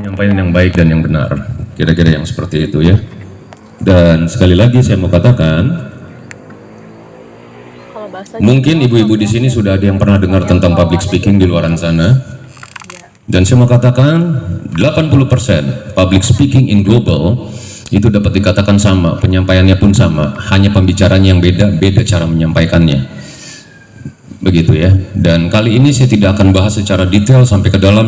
penyampaian yang baik dan yang benar, kira-kira yang seperti itu ya. Dan sekali lagi saya mau katakan, mungkin ibu-ibu di sini sudah ada yang pernah dengar tentang public speaking di luaran sana. Dan saya mau katakan 80% public speaking in global itu dapat dikatakan sama, penyampaiannya pun sama, hanya pembicaranya yang beda cara menyampaikannya. Begitu ya. Dan kali ini saya tidak akan bahas secara detail sampai ke dalam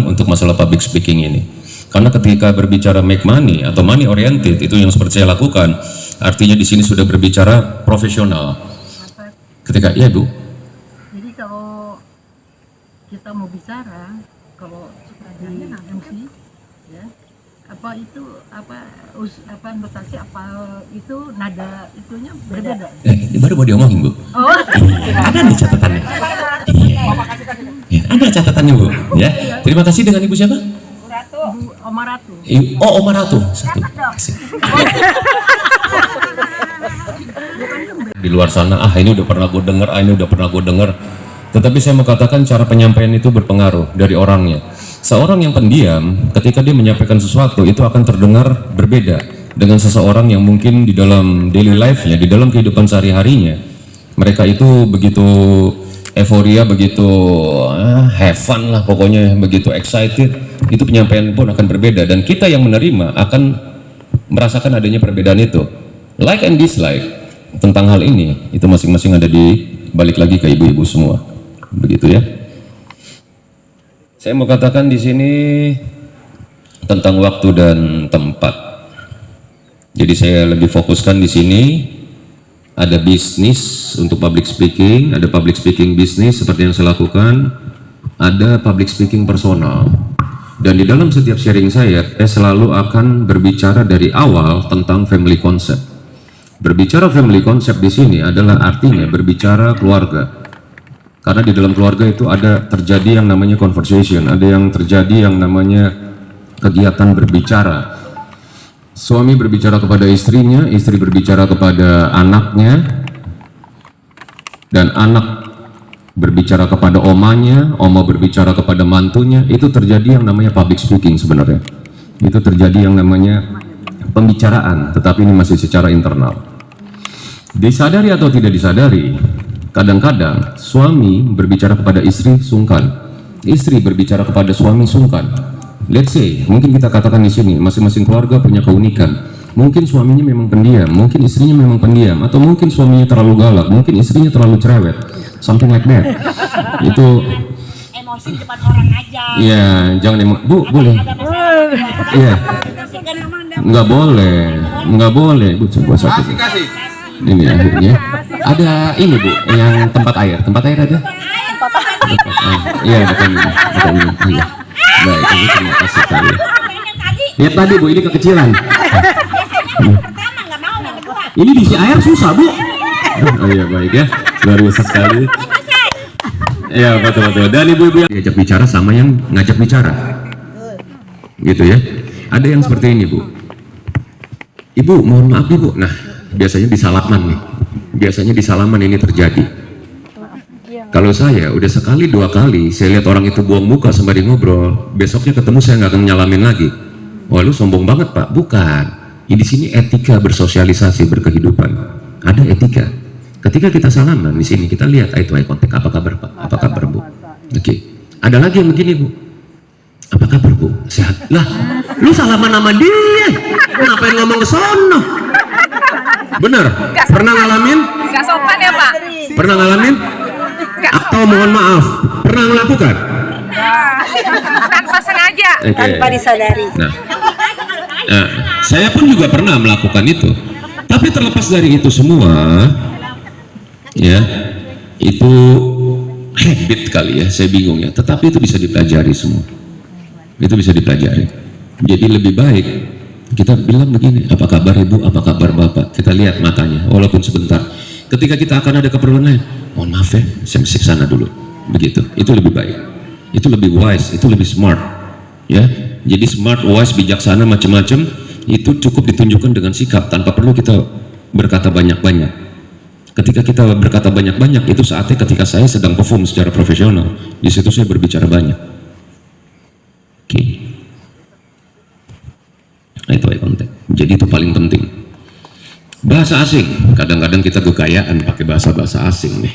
untuk masalah public speaking ini. Karena ketika berbicara make money atau money oriented, itu yang seperti saya lakukan, artinya di sini sudah berbicara profesional. Ketika iya Bu. Jadi kalau kita mau bicara, kalau di MC ya, notasi apa itu nada itunya berbeda. Ini baru mau diomongin Bu. Oh. Ada nih catatannya. Iya. Ada catatannya Bu. Ya. Terima kasih. Dengan Ibu siapa? Bu Oma Ratu. Oh, Oma Ratu. Satu. Di luar sana, ini udah pernah gue denger, Tetapi saya mau katakan cara penyampaian itu berpengaruh dari orangnya. Seorang yang pendiam, ketika dia menyampaikan sesuatu, itu akan terdengar berbeda dengan seseorang yang mungkin di dalam daily life-nya, di dalam kehidupan sehari-harinya, mereka itu begitu euforia, begitu have fun lah pokoknya, begitu excited, itu penyampaian pun akan berbeda. Dan kita yang menerima akan merasakan adanya perbedaan itu. Like and dislike tentang hal ini, itu masing-masing ada di balik lagi ke ibu-ibu semua. Begitu ya. Saya mau katakan di sini tentang waktu dan tempat. Jadi saya lebih fokuskan di sini ada bisnis untuk public speaking, ada public speaking bisnis seperti yang saya lakukan, ada public speaking personal. Dan di dalam setiap sharing saya selalu akan berbicara dari awal tentang family concept. Berbicara family concept di sini adalah artinya berbicara keluarga. Karena di dalam keluarga itu ada terjadi yang namanya conversation, ada yang terjadi yang namanya kegiatan berbicara. Suami berbicara kepada istrinya, istri berbicara kepada anaknya, dan anak berbicara kepada omanya, oma berbicara kepada mantunya. Itu terjadi yang namanya public speaking sebenarnya. Itu terjadi yang namanya pembicaraan, tetapi ini masih secara internal. Disadari atau tidak disadari, kadang-kadang suami berbicara kepada istri sungkan, istri berbicara kepada suami sungkan. Let's say, mungkin kita katakan di sini, masing-masing keluarga punya keunikan. Mungkin suaminya memang pendiam, mungkin istrinya memang pendiam, atau mungkin suaminya terlalu galak, mungkin istrinya terlalu cerewet, something like that. Itu emosi di depan orang aja. Iya, jangan Bu, boleh. Iya. Nggak boleh. Bu, coba satu. Ini akhirnya ada ini Bu, yang tempat air ada? Iya, betul ini. Iya. Baik, ini terima kasih sekali. Lihat tadi Bu, ini kekecilan. Ini diisi air susah Bu. Oh iya, baik ya, luar biasa sekali. Ya betul. Dan ibu-ibu yang diajak bicara sama yang ngajak bicara, gitu ya. Ada yang seperti ini Bu. Ibu, mohon maaf Ibu. Nah, biasanya di salaman ini terjadi. Kalau saya udah sekali dua kali saya lihat orang itu buang muka sembari ngobrol, besoknya ketemu saya nggak akan nyalamin lagi. Wah, lu sombong banget Pak. Bukan. Ini di sini etika bersosialisasi berkehidupan. Ada etika. Ketika kita salaman di sini kita lihat eye to eye contact. Apa kabar Pak? Apa kabar Bu? Oke. Ada lagi yang begini Bu. Apa kabar Bu? Sehat. Lah, lu salaman sama dia. Ngapain ngomong ke sono? Bener? Pernah ngalamin? Gak sopan ya Pak? Pernah ngalamin? Atau mohon maaf, pernah melakukan? Tanpa sengaja. Okay. Tanpa disadari. Nah, saya pun juga pernah melakukan itu. Tapi terlepas dari itu semua, ya, itu habit kali ya, saya bingung ya. Tetapi itu bisa dipelajari semua. Itu bisa dipelajari. Jadi lebih baik kita bilang begini, apa kabar Ibu, apa kabar Bapak? Kita lihat matanya, walaupun sebentar. Ketika kita akan ada keperluan lain, mohon maaf ya, saya mesti sana dulu. Begitu, itu lebih baik. Itu lebih wise, itu lebih smart. Ya, jadi smart, wise, bijaksana, macam-macam itu cukup ditunjukkan dengan sikap tanpa perlu kita berkata banyak-banyak. Ketika kita berkata banyak-banyak, itu saatnya ketika saya sedang perform secara profesional. Di situ saya berbicara banyak. Oke. Nah, itu eye contact. Jadi itu paling penting. Bahasa asing, kadang-kadang kita kekayaan pakai bahasa-bahasa asing nih.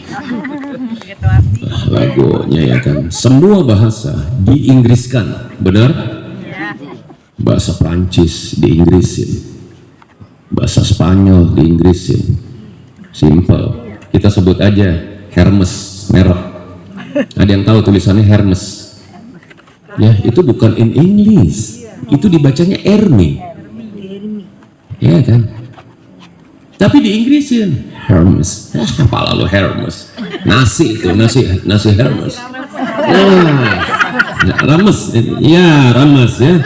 Lagunya ya kan. Semua bahasa diinggriskan, benar? Bahasa Prancis diinggrisin, bahasa Spanyol diinggrisin. Simple. Kita sebut aja Hermes, merek. Ada yang tahu tulisannya Hermes? Ya, itu bukan in English. Itu dibacanya Hermes. Ya kan? Tapi diinggrisin Hermes. Apa lalu Hermes? Nasi itu, nasi Hermes. Nah, rames. Ya, rames ya.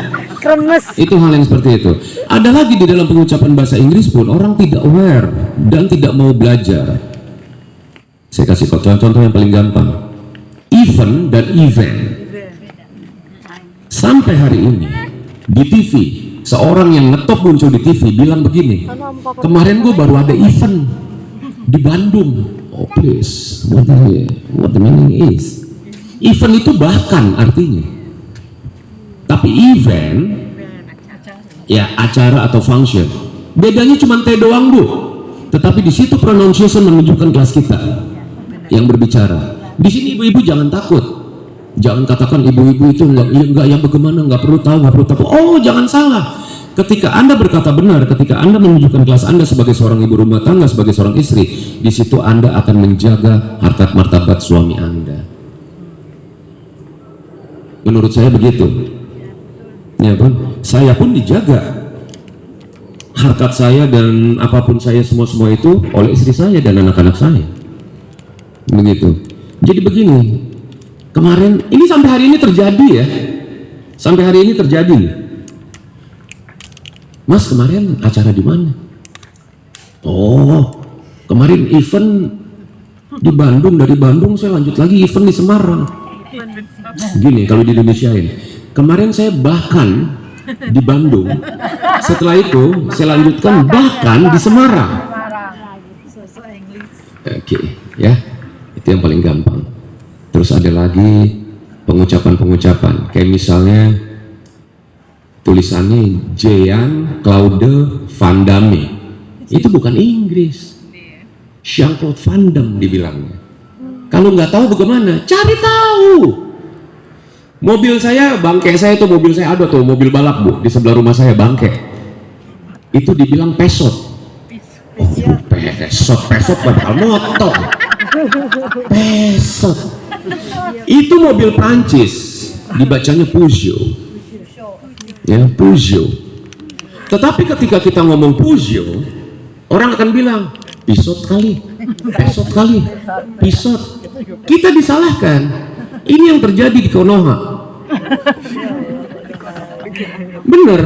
Kremes. Itu hal yang seperti itu. Ada lagi di dalam pengucapan bahasa Inggris pun orang tidak aware dan tidak mau belajar. Saya kasih contoh yang paling gampang. Event dan event. Sampai hari ini di TV, seorang yang ngetop muncul di TV bilang begini, kemarin gue baru ada event di Bandung. Oh please, what the meaning is? Event itu bahkan artinya. Tapi event, ya acara atau function. Bedanya cuma T doang bu. Tetapi di situ pronunciation menunjukkan kelas kita yang berbicara. Di sini ibu-ibu jangan takut. Jangan katakan ibu-ibu itu enggak yang bagaimana, nggak perlu tahu. Oh jangan salah. Ketika Anda berkata benar, ketika Anda menunjukkan kelas Anda sebagai seorang ibu rumah tangga, sebagai seorang istri, di situ Anda akan menjaga harkat martabat suami Anda. Menurut saya begitu. Ya kan? Saya pun dijaga harkat saya dan apapun saya semua itu oleh istri saya dan anak-anak saya. Begitu. Jadi begini, kemarin ini sampai hari ini terjadi ya. Sampai hari ini terjadi. Mas kemarin acara di mana? Oh, kemarin event di Bandung, dari Bandung saya lanjut lagi event di Semarang. Gini kalau di Indonesia ini. Kemarin saya bahkan di Bandung, setelah itu saya lanjutkan bahkan di Semarang. Oke, ya, itu yang paling gampang. Terus ada lagi pengucapan-pengucapan, kayak misalnya tulisannya Jean Claude Van Damme, itu bukan Inggris, Jean-Claude Van Damme dibilangnya. Kalau nggak tahu bagaimana? Cari tahu. Mobil saya, bangke saya tuh, mobil saya ada tuh, mobil balap bu, di sebelah rumah saya bangke. Itu dibilang pesot. Oh, pesot padahal motor. Pesot. Itu mobil Prancis, dibacanya Peugeot. Ya, Peugeot. Tetapi ketika kita ngomong Peugeot, orang akan bilang, pisot kali, pesot kali, pisot. Kita disalahkan. Ini yang terjadi di Konoha. Bener.